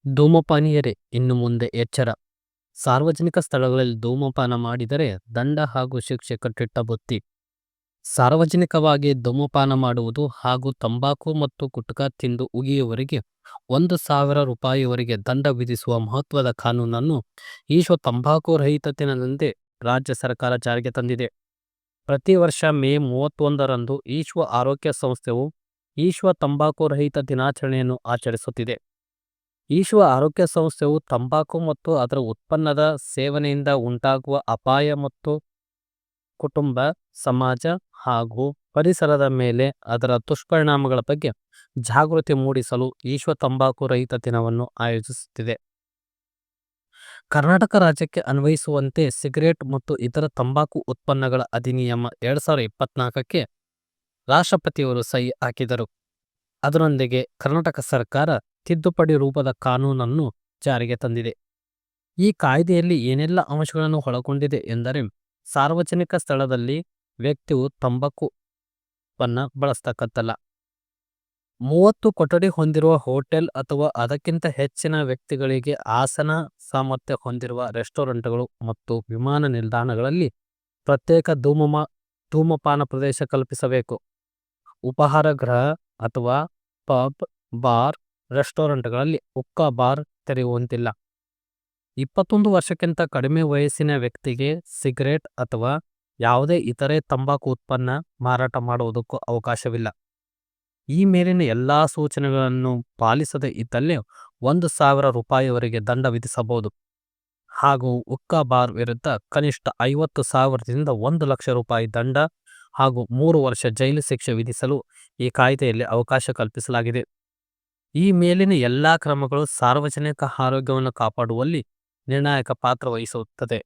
ಧೂಮಪಾನಿಯರೇ ಇನ್ನು ಮುಂದೆ ಎಚ್ಚರ. ಸಾರ್ವಜನಿಕ ಸ್ಥಳಗಳಲ್ಲಿ ಧೂಮಪಾನ ಮಾಡಿದರೆ ದಂಡ ಹಾಗೂ ಶಿಕ್ಷೆ ಕಟ್ಟಿಟ್ಟ ಬುತ್ತಿ. ಸಾರ್ವಜನಿಕವಾಗಿ ಧೂಮಪಾನ ಮಾಡುವುದು ಹಾಗೂ ತಂಬಾಕು ಮತ್ತು ಗುಟ್ಕಾ ತಿಂದು ಉಗಿಯುವವರಿಗೆ 1,000 ರೂಪಾಯಿವರೆಗೆ ದಂಡ ವಿಧಿಸುವ ಮಹತ್ವದ ಕಾನೂನನ್ನು ವಿಶ್ವ ತಂಬಾಕು ರಹಿತ ದಿನದಂದೇ ರಾಜ್ಯ ಸರ್ಕಾರ ಜಾರಿಗೆ ತಂದಿದೆ. ಪ್ರತಿ ವರ್ಷ ಮೇ 31ರಂದು ವಿಶ್ವ ಆರೋಗ್ಯ ಸಂಸ್ಥೆಯು ವಿಶ್ವ ತಂಬಾಕು ರಹಿತ ದಿನಾಚರಣೆಯನ್ನು ಆಚರಿಸುತ್ತಿದೆ. ವಿಶ್ವ ಆರೋಗ್ಯ ಸಂಸ್ಥೆಯು ತಂಬಾಕು ಮತ್ತು ಅದರ ಉತ್ಪನ್ನದ ಸೇವನೆಯಿಂದ ಉಂಟಾಗುವ ಅಪಾಯ ಮತ್ತು ಕುಟುಂಬ, ಸಮಾಜ ಹಾಗೂ ಪರಿಸರದ ಮೇಲೆ ಅದರ ದುಷ್ಪರಿಣಾಮಗಳ ಬಗ್ಗೆ ಜಾಗೃತಿ ಮೂಡಿಸಲು ವಿಶ್ವ ತಂಬಾಕು ರಹಿತ ದಿನವನ್ನು ಆಯೋಜಿಸುತ್ತಿದೆ. ಕರ್ನಾಟಕ ರಾಜ್ಯಕ್ಕೆ ಅನ್ವಯಿಸುವಂತೆ ಸಿಗರೇಟ್ ಮತ್ತು ಇತರ ತಂಬಾಕು ಉತ್ಪನ್ನಗಳ ಅಧಿನಿಯಮ 2024ಕ್ಕೆ ರಾಷ್ಟ್ರಪತಿಯವರು ಸಹಿ ಹಾಕಿದರು. ಅದರೊಂದಿಗೆ ಕರ್ನಾಟಕ ಸರ್ಕಾರ ತಿದ್ದುಪಡಿ ರೂಪದ ಕಾನೂನನ್ನು ಜಾರಿಗೆ ತಂದಿದೆ. ಈ ಕಾಯ್ದೆಯಲ್ಲಿ ಏನೆಲ್ಲ ಅಂಶಗಳನ್ನು ಒಳಗೊಂಡಿದೆ ಎಂದರೆ, ಸಾರ್ವಜನಿಕ ಸ್ಥಳದಲ್ಲಿ ವ್ಯಕ್ತಿಯು ತಂಬಾಕು ಉತ್ಪನ್ನ ಬಳಸತಕ್ಕದ್ದಲ್ಲ. 30 ಕೊಠಡಿ ಹೊಂದಿರುವ ಹೋಟೆಲ್ ಅಥವಾ ಅದಕ್ಕಿಂತ ಹೆಚ್ಚಿನ ವ್ಯಕ್ತಿಗಳಿಗೆ ಆಸನ ಸಾಮರ್ಥ್ಯ ಹೊಂದಿರುವ ರೆಸ್ಟೋರೆಂಟ್ಗಳು ಮತ್ತು ವಿಮಾನ ನಿಲ್ದಾಣಗಳಲ್ಲಿ ಪ್ರತ್ಯೇಕ ಧೂಮಪಾನ ಪ್ರದೇಶ ಕಲ್ಪಿಸಬೇಕು. ಉಪಹಾರ ಗೃಹ ಅಥವಾ ಪಬ್, ಬಾರ್, ರೆಸ್ಟೋರೆಂಟ್ಗಳಲ್ಲಿ ಹುಕ್ಕಾ ಬಾರ್ ತೆರೆಯುವಂತಿಲ್ಲ. 21 ವರ್ಷಕ್ಕಿಂತ ಕಡಿಮೆ ವಯಸ್ಸಿನ ವ್ಯಕ್ತಿಗೆ ಸಿಗರೇಟ್ ಅಥವಾ ಯಾವುದೇ ಇತರೆ ತಂಬಾಕು ಉತ್ಪನ್ನ ಮಾರಾಟ ಮಾಡುವುದಕ್ಕೂ ಅವಕಾಶವಿಲ್ಲ. ಈ ಮೇಲಿನ ಎಲ್ಲಾ ಸೂಚನೆಗಳನ್ನು ಪಾಲಿಸದೇ ಇದ್ದಲ್ಲಿ 1,000 ರೂಪಾಯಿವರೆಗೆ ದಂಡ ವಿಧಿಸಬಹುದು ಹಾಗೂ ಹುಕ್ಕಾ ಬಾರ್ ವಿರುದ್ಧ ಕನಿಷ್ಠ 50,000ದಿಂದ 1,00,000 ರೂಪಾಯಿ ದಂಡ ಹಾಗೂ 3 ವರ್ಷ ಜೈಲು ಶಿಕ್ಷೆ ವಿಧಿಸಲು ಈ ಕಾಯ್ದೆಯಲ್ಲಿ ಅವಕಾಶ ಕಲ್ಪಿಸಲಾಗಿದೆ. ಈ ಮೇಲಿನ ಎಲ್ಲಾ ಕ್ರಮಗಳು ಸಾರ್ವಜನಿಕ ಆರೋಗ್ಯವನ್ನು ಕಾಪಾಡುವಲ್ಲಿ ನಿರ್ಣಾಯಕ ಪಾತ್ರ ವಹಿಸುತ್ತದೆ.